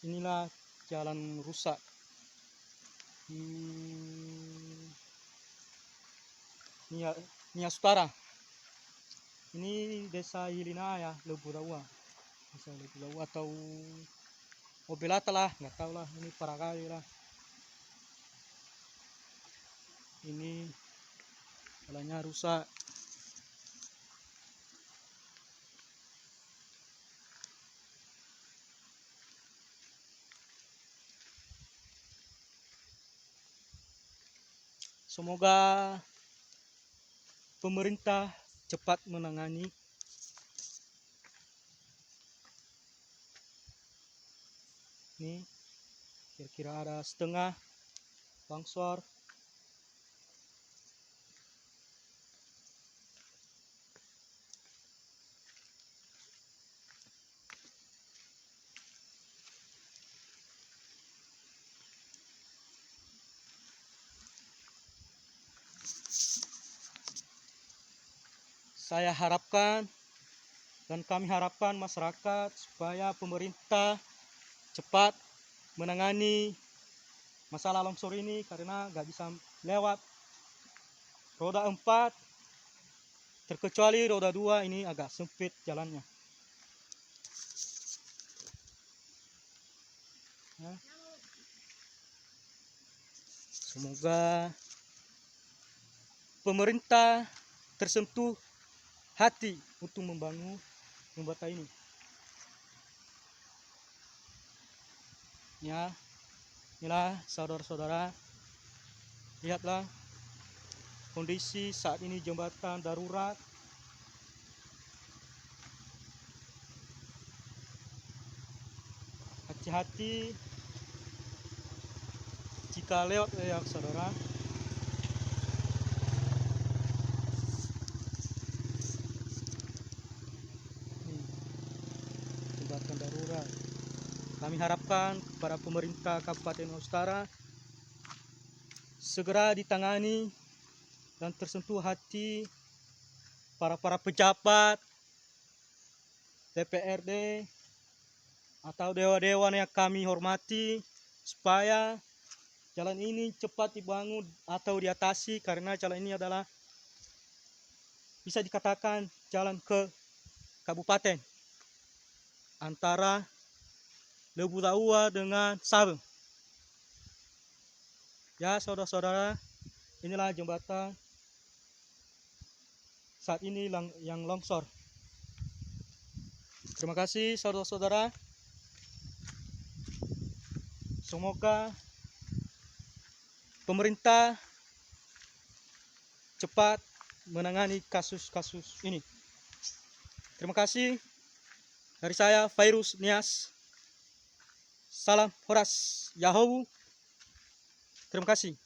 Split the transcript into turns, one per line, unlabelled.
Inilah jalan rusak. Nia Utara. Ini desa Hilinaya, Leburawa. Desa Leburawa atau Obelata lah, nggak tahu lah. Ini Paragawe lah. Ini jalannya rusak. Semoga pemerintah cepat menangani. Ini kira-kira ada setengah longsor. Saya harapkan dan kami harapkan masyarakat supaya pemerintah cepat menangani masalah longsor ini karena nggak bisa lewat roda 4, terkecuali roda 2 ini agak sempit jalannya. Ya. Semoga pemerintah tersentuh hati untuk membangun jembatan ini. Ya, inilah saudara-saudara, lihatlah kondisi saat ini jembatan darurat. Hati-hati jika lewat ya saudara. Jembatan darurat. Kami harapkan kepada pemerintah Kabupaten Utara segera ditangani dan tersentuh hati para pejabat DPRD atau dewa-dewan yang kami hormati supaya jalan ini cepat dibangun atau diatasi, karena jalan ini adalah bisa dikatakan jalan ke kabupaten antara Leburawa dengan Sabeng. Ya saudara-saudara, inilah jembatan saat ini yang longsor. Terima kasih saudara-saudara. Semoga pemerintah cepat menangani kasus-kasus ini. Terima kasih. Dari saya, Fairuz Nias. Salam Horas Yahoo. Terima kasih.